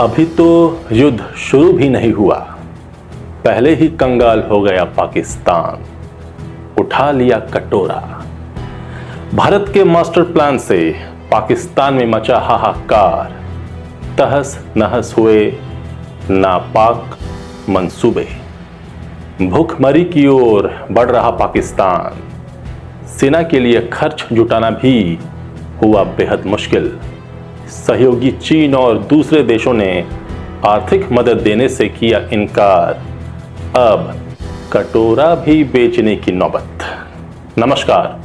अभी तो युद्ध शुरू भी नहीं हुआ, पहले ही कंगाल हो गया पाकिस्तान, उठा लिया कटोरा। भारत के मास्टर प्लान से पाकिस्तान में मचा हाहाकार, तहस नहस हुए नापाक मंसूबे। भूखमरी की ओर बढ़ रहा पाकिस्तान, सेना के लिए खर्च जुटाना भी हुआ बेहद मुश्किल। सहयोगी चीन और दूसरे देशों ने आर्थिक मदद देने से किया इनकार, अब कटोरा भी बेचने की नौबत। नमस्कार,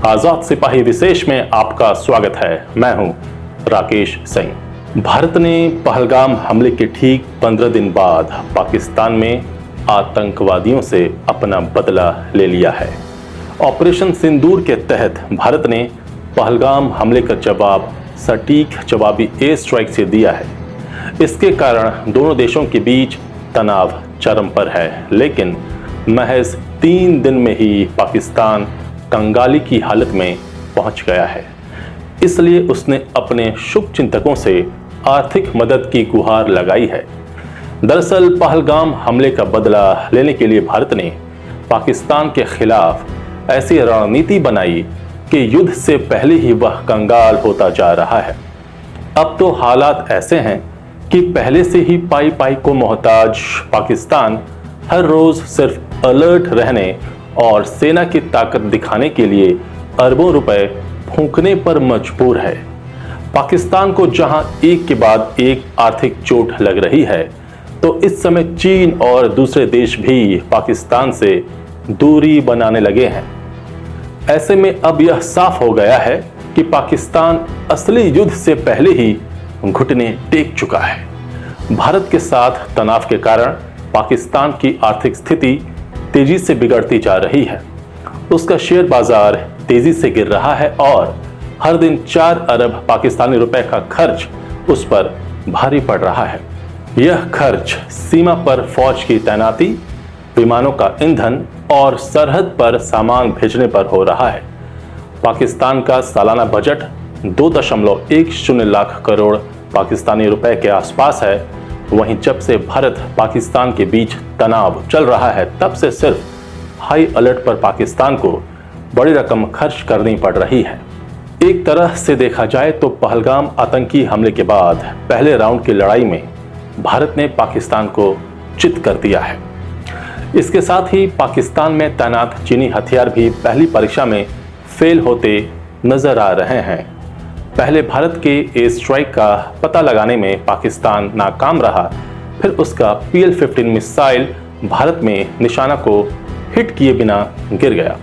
आजाद सिपाही विशेष में आपका स्वागत है। मैं हूं राकेश सिंह। भारत ने पहलगाम हमले के ठीक 15 दिन बाद पाकिस्तान में आतंकवादियों से अपना बदला ले लिया है। ऑपरेशन सिंदूर के तहत भारत ने पहलगाम हमले का जवाब सटीक जवाबी एयर स्ट्राइक से दिया है। इसके कारण दोनों देशों के बीच तनाव चरम पर है, लेकिन महज 3 दिन में ही पाकिस्तान कंगाली की हालत में पहुंच गया है। इसलिए उसने अपने शुभचिंतकों से आर्थिक मदद की गुहार लगाई है। दरअसल पहलगाम हमले का बदला लेने के लिए भारत ने पाकिस्तान के खिलाफ ऐसी रणनीति बनाई कि युद्ध से पहले ही वह कंगाल होता जा रहा है। अब तो हालात ऐसे हैं कि पहले से ही पाई पाई को मोहताज पाकिस्तान हर रोज सिर्फ अलर्ट रहने और सेना की ताकत दिखाने के लिए अरबों रुपए फूंकने पर मजबूर है। पाकिस्तान को जहां एक के बाद एक आर्थिक चोट लग रही है, तो इस समय चीन और दूसरे देश भी पाकिस्तान से दूरी बनाने लगे हैं। ऐसे में अब यह साफ हो गया है कि पाकिस्तान असली युद्ध से पहले ही घुटने टेक चुका है। भारत के साथ तनाव के कारण पाकिस्तान की आर्थिक स्थिति तेजी से बिगड़ती जा रही है। उसका शेयर बाजार तेजी से गिर रहा है और हर दिन 4 अरब पाकिस्तानी रुपए का खर्च उस पर भारी पड़ रहा है। यह खर्च सीमा पर फौज की तैनाती, विमानों का ईंधन और सरहद पर सामान भेजने पर हो रहा है। पाकिस्तान का सालाना बजट 2.10 लाख करोड़ पाकिस्तानी रुपए के आसपास है। वहीं जब से भारत पाकिस्तान के बीच तनाव चल रहा है, तब से सिर्फ हाई अलर्ट पर पाकिस्तान को बड़ी रकम खर्च करनी पड़ रही है। एक तरह से देखा जाए तो पहलगाम आतंकी हमले के बाद पहले राउंड की लड़ाई में भारत ने पाकिस्तान को चित कर दिया है। इसके साथ ही पाकिस्तान में तैनात चीनी हथियार भी पहली परीक्षा में फेल होते नजर आ रहे हैं। पहले भारत के एयर स्ट्राइक का पता लगाने में पाकिस्तान नाकाम रहा, फिर उसका PL-15 मिसाइल भारत में निशाना को हिट किए बिना गिर गया,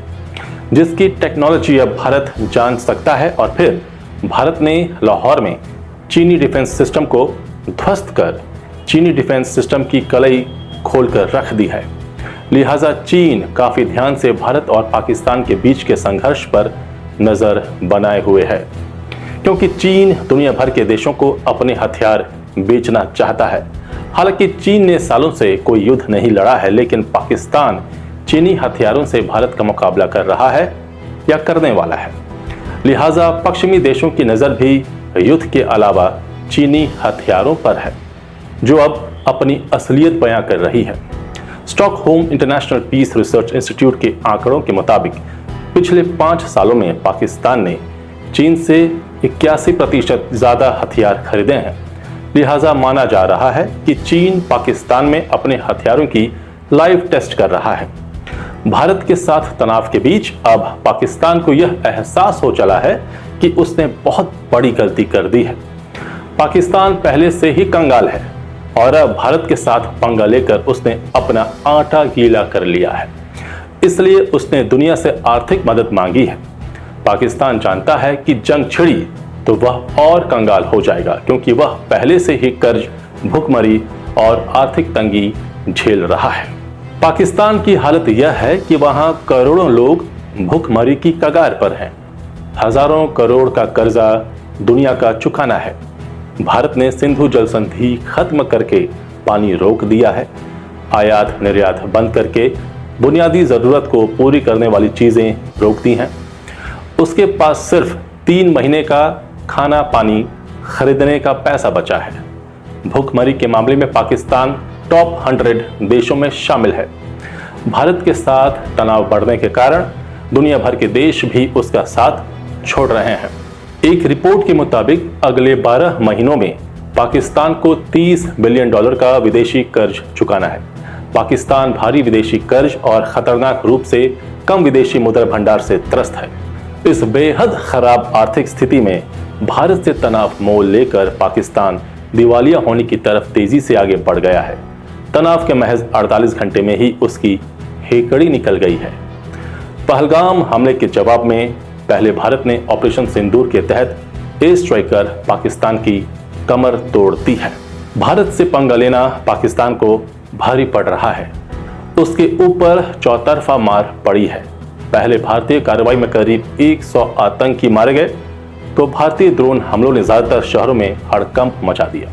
जिसकी टेक्नोलॉजी अब भारत जान सकता है। और फिर भारत ने लाहौर में चीनी डिफेंस सिस्टम को ध्वस्त कर चीनी डिफेंस सिस्टम की कलई खोलकर रख दी है। लिहाजा चीन काफी ध्यान से भारत और पाकिस्तान के बीच के संघर्ष पर नजर बनाए हुए है, क्योंकि चीन दुनिया भर के देशों को अपने हथियार बेचना चाहता है। हालांकि चीन ने सालों से कोई युद्ध नहीं लड़ा है, लेकिन पाकिस्तान चीनी हथियारों से भारत का मुकाबला कर रहा है या करने वाला है। लिहाजा पश्चिमी देशों की नजर भी युद्ध के अलावा चीनी हथियारों पर है, जो अब अपनी असलियत बयां कर रही है। Stockholm International Peace Research Institute के आंकड़ों के मुताबिक पिछले 5 सालों में पाकिस्तान ने चीन से 81% ज्यादा हथियार खरीदे हैं। लिहाजा माना जा रहा है कि चीन पाकिस्तान में अपने हथियारों की लाइव टेस्ट कर रहा है। भारत के साथ तनाव के बीच अब पाकिस्तान को यह एहसास हो चला है कि उसने बहुत बड़ी गलती कर दी है। पाकिस्तान पहले से ही कंगाल है और अब भारत के साथ पंगा लेकर उसने अपना आटा गीला कर लिया है। इसलिए उसने दुनिया से आर्थिक मदद मांगी है। पाकिस्तान जानता है कि जंग छिड़ी तो वह और कंगाल हो जाएगा, क्योंकि वह पहले से ही कर्ज, भुखमरी और आर्थिक तंगी झेल रहा है। पाकिस्तान की हालत यह है कि वहां करोड़ों लोग भुखमरी की कगार पर हैं। हजारों करोड़ का कर्जा दुनिया का चुकाना है। भारत ने सिंधु जल संधि खत्म करके पानी रोक दिया है। आयात निर्यात बंद करके बुनियादी जरूरत को पूरी करने वाली चीजें रोक दी हैं। उसके पास सिर्फ 3 महीने का खाना पानी खरीदने का पैसा बचा है। भूखमरी के मामले में पाकिस्तान टॉप 100 देशों में शामिल है। भारत के साथ तनाव बढ़ने के कारण दुनिया भर के देश भी उसका साथ छोड़ रहे हैं। एक रिपोर्ट के मुताबिक अगले 12 महीनों में पाकिस्तान को $30 बिलियन का विदेशी कर्ज चुकाना है। पाकिस्तान भारी विदेशी कर्ज और खतरनाक रूप से कम विदेशी मुद्रा भंडार से त्रस्त है। इस बेहद खराब आर्थिक स्थिति में भारत से तनाव मोल लेकर पाकिस्तान दिवालिया होने की तरफ तेजी से आगे बढ़ गया है। तनाव के महज 48 घंटे में ही उसकी हेकड़ी निकल गई है। पहलगाम हमले के जवाब में पहले भारत ने ऑपरेशन सिंदूर के तहत एयर स्ट्राइक कर पाकिस्तान की कमर तोड़ दी है। भारत से पंगा लेना पाकिस्तान को भारी पड़ रहा है। उसके ऊपर चौतरफा मार पड़ी है। पहले भारतीय कार्रवाई में करीब 100 आतंकी मारे गए तो भारतीय ड्रोन हमलों ने ज्यादातर शहरों में हड़कंप मचा दिया।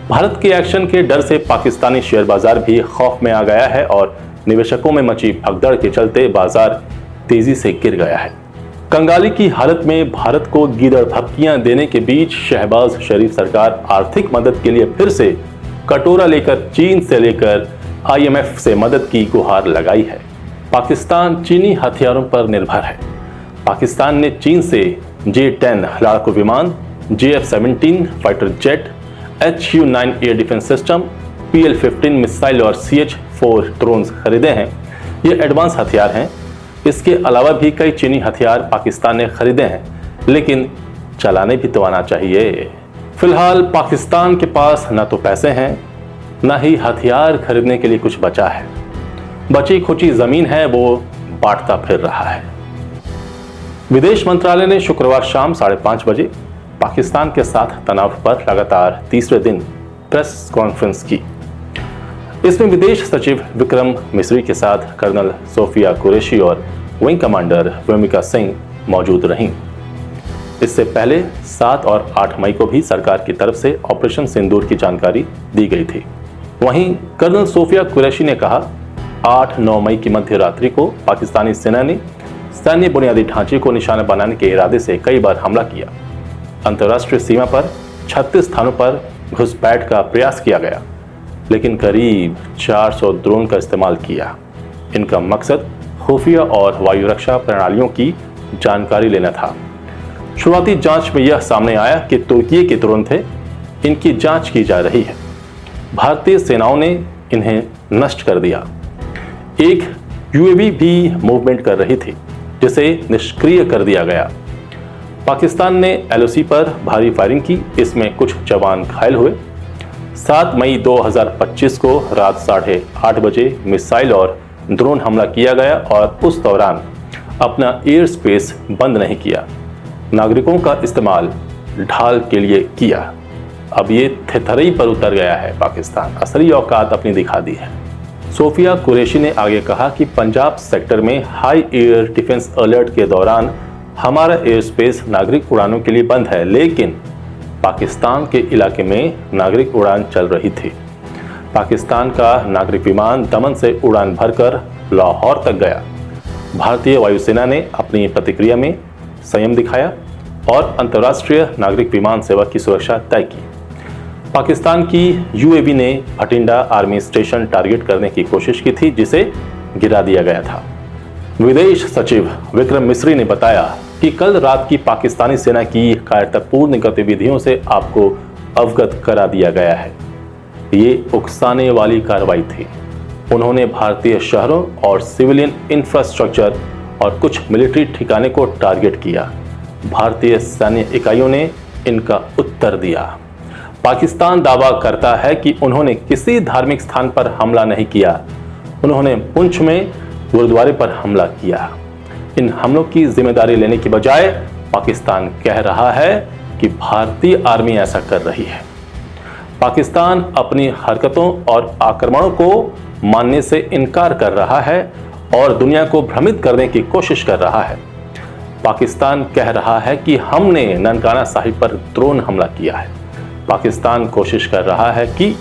भारत के एक्शन के डर से पाकिस्तानी शेयर बाजार भी खौफ में आ गया है और निवेशकों में मची भगदड़ के चलते बाजार तेजी से गिर गया है। कंगाली की हालत में भारत को गीदड़ धमकियां देने के बीच शहबाज शरीफ सरकार आर्थिक मदद के लिए फिर से कटोरा लेकर चीन से लेकर IMF से मदद की गुहार लगाई है। पाकिस्तान चीनी हथियारों पर निर्भर है। पाकिस्तान ने चीन से J-10 लड़ाकू विमान, JF-17 fighter jet, HU-9 air defence system, PL-15 missile और CH-4 ड्रोन खरीदे हैं। ये एडवांस हथियार हैं। इसके अलावा भी कई चीनी हथियार पाकिस्तान ने खरीदे हैं, लेकिन चलाने भी तो आना चाहिए। फिलहाल पाकिस्तान के पास न तो पैसे हैं, न ही हथियार खरीदने के लिए कुछ बचा है। बची खुची जमीन है, वो बांटता फिर रहा है। विदेश मंत्रालय ने शुक्रवार शाम 5:30 बजे पाकिस्तान के साथ तनाव पर लगातार तीसरे दिन प्रेस कॉन्फ्रेंस की। इसमें विदेश सचिव विक्रम मिस्री के साथ कर्नल सोफिया कुरैशी और विंग कमांडर व्योमिका सिंह मौजूद रहीं। इससे पहले 7 और 8 मई को भी सरकार की तरफ से ऑपरेशन सिंदूर की जानकारी दी गई थी। वहीं कर्नल सोफिया कुरैशी ने कहा, 8-9 मई की मध्य रात्रि को पाकिस्तानी सेना ने सैन्य बुनियादी ढांचे को निशाना बनाने के इरादे से कई बार हमला किया। अंतर्राष्ट्रीय सीमा पर 36 स्थानों पर घुसपैठ का प्रयास किया गया, लेकिन करीब 400 ड्रोन का इस्तेमाल किया। इनका मकसद खुफिया और वायु रक्षा प्रणालियों की जानकारी लेना था। शुरुआती जांच में यह सामने आया कि तुर्की के ड्रोन थे। इनकी जांच की जा रही है। भारतीय सेनाओं ने इन्हें नष्ट कर दिया। एक UAV भी मूवमेंट कर रही थी, जिसे निष्क्रिय कर दिया गया। पाकिस्तान ने LOC पर भारी फायरिंग की। इसमें कुछ जवान घायल हुए। 7 मई 2025 को रात 8:30 बजे मिसाइल और ड्रोन हमला किया गया और उस दौरान अपना एयर स्पेस बंद नहीं किया। नागरिकों का इस्तेमाल ढाल के लिए किया। अब ये थेथरई पर उतर गया है। पाकिस्तान असली औकात अपनी दिखा दी है। सोफिया कुरैशी ने आगे कहा कि पंजाब सेक्टर में हाई एयर डिफेंस अलर्ट के दौरान हमारा एयर स्पेस नागरिक उड़ानों के लिए बंद है, लेकिन पाकिस्तान के इलाके में नागरिक उड़ान चल रही थी। पाकिस्तान का नागरिक विमान दमन से उड़ान भरकर लाहौर तक गया। भारतीय वायुसेना ने अपनी प्रतिक्रिया में संयम दिखाया और अंतर्राष्ट्रीय नागरिक विमान सेवा की सुरक्षा तय की। पाकिस्तान की UAV ने भटिंडा आर्मी स्टेशन टारगेट करने की कोशिश की थी, जिसे गिरा दिया गया था। विदेश सचिव विक्रम मिस्री ने बताया कि कल रात की पाकिस्तानी सेना की कायरतापूर्ण गतिविधियों से आपको अवगत करा दिया गया है। ये उकसाने वाली कार्रवाई थी। उन्होंने भारतीय शहरों और सिविलियन इंफ्रास्ट्रक्चर और कुछ मिलिट्री ठिकाने को टारगेट किया। भारतीय सैन्य इकाइयों ने इनका उत्तर दिया। पाकिस्तान दावा करता है कि उन्होंने किसी धार्मिक स्थान पर हमला नहीं किया। उन्होंने पुंछ में गुरुद्वारे पर हमला किया। इन हमलों की जिम्मेदारी लेने की बजाय पाकिस्तान कह रहा है कि भारतीय आर्मी ऐसा कर रही है। पाकिस्तान अपनी हरकतों और आक्रमणों को मानने से इनकार कर रहा है और दुनिया को भ्रमित करने की कोशिश कर रहा है। पाकिस्तान कह रहा है कि हमने ननकाना साहिब पर ड्रोन हमला किया है। पाकिस्तान कोशिश कर रहा है कि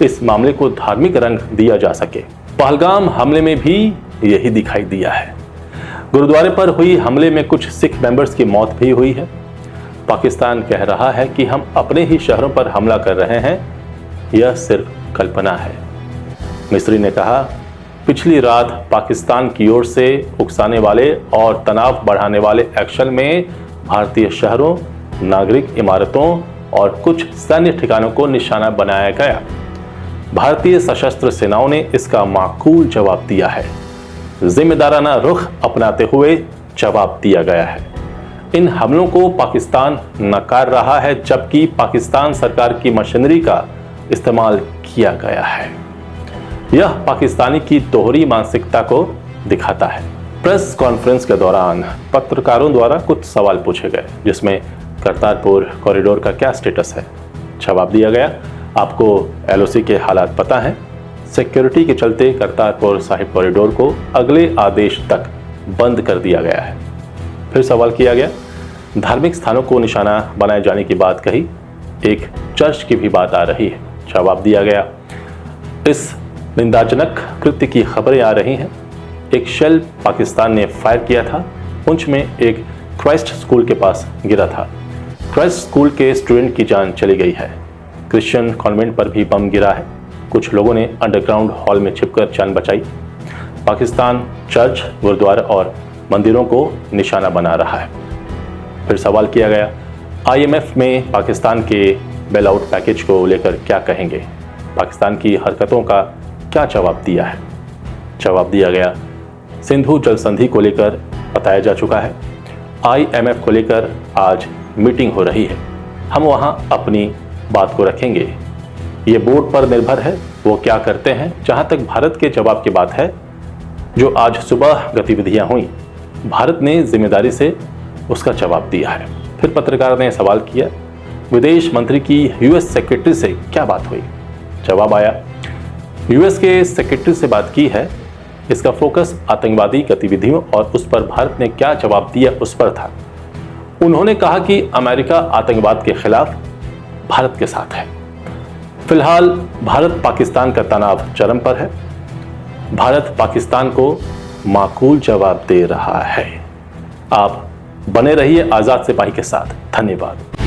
इस मामले को धार्मिक रंग दिया जा सके। पहलगाम हमले में भी यही दिखाई दिया है। गुरुद्वारे पर हुई हमले में कुछ सिख मेंबर्स की मौत भी हुई है। पाकिस्तान कह रहा है कि हम अपने ही शहरों पर हमला कर रहे हैं, यह सिर्फ कल्पना है। मिस्री ने कहा, पिछली रात पाकिस्तान की ओर से उकसाने वाले और तनाव बढ़ाने वाले एक्शन में भारतीय शहरों, नागरिक इमारतों और कुछ सैन्य ठिकानों को निशाना बनाया गया। भारतीय सशस्त्र सेनाओं ने इसका माकूल जवाब दिया है। जिम्मेदाराना रुख अपनाते हुए जवाब दिया गया है। इन हमलों को पाकिस्तान नकार रहा है, जबकि पाकिस्तान सरकार की मशीनरी का इस्तेमाल किया गया है। यह पाकिस्तानी की दोहरी मानसिकता को दिखाता है। प्रेस कॉन्फ्रेंस के दौरान पत्रकारों द्वारा कुछ सवाल पूछे गए, जिसमें करतारपुर कॉरिडोर का क्या स्टेटस है। जवाब दिया गया, आपको LOC के हालात पता हैं। सिक्योरिटी के चलते करतारपुर साहिब कॉरिडोर को अगले आदेश तक बंद कर दिया गया है। फिर सवाल किया गया, धार्मिक स्थानों को निशाना बनाए जाने की बात कही, एक चर्च की भी बात आ रही है। जवाब दिया गया, इस निंदाजनक कृत्य की खबरें आ रही हैं। एक शेल पाकिस्तान ने फायर किया था। पुंछ में एक क्राइस्ट स्कूल के पास गिरा था। क्राइस्ट स्कूल के स्टूडेंट की जान चली गई है। क्रिश्चियन कॉन्वेंट पर भी बम गिरा है। कुछ लोगों ने अंडरग्राउंड हॉल में छिपकर जान बचाई। पाकिस्तान चर्च, गुरुद्वारा और मंदिरों को निशाना बना रहा है। फिर सवाल किया गया, IMF में पाकिस्तान के बेल आउट पैकेज को लेकर क्या कहेंगे। पाकिस्तान की हरकतों का क्या जवाब दिया है। जवाब दिया गया, सिंधु जल संधि को लेकर बताया जा चुका है। IMF को लेकर आज मीटिंग हो रही है। हम वहां अपनी बात को रखेंगे। ये बोर्ड पर निर्भर है, वो क्या करते हैं। जहां तक भारत के जवाब की बात है, जो आज सुबह गतिविधियां हुई, भारत ने जिम्मेदारी से उसका जवाब दिया है। फिर पत्रकार ने सवाल किया, विदेश मंत्री की US सेक्रेटरी से क्या बात हुई। जवाब आया, US के सेक्रेटरी से बात की है। इसका फोकस आतंकवादी गतिविधियों और उस पर भारत ने क्या जवाब दिया उस पर था। उन्होंने कहा कि अमेरिका आतंकवाद के खिलाफ भारत के साथ है। फिलहाल भारत पाकिस्तान का तनाव चरम पर है। भारत पाकिस्तान को माकूल जवाब दे रहा है। आप बने रहिए आजाद सिपाही के साथ। धन्यवाद।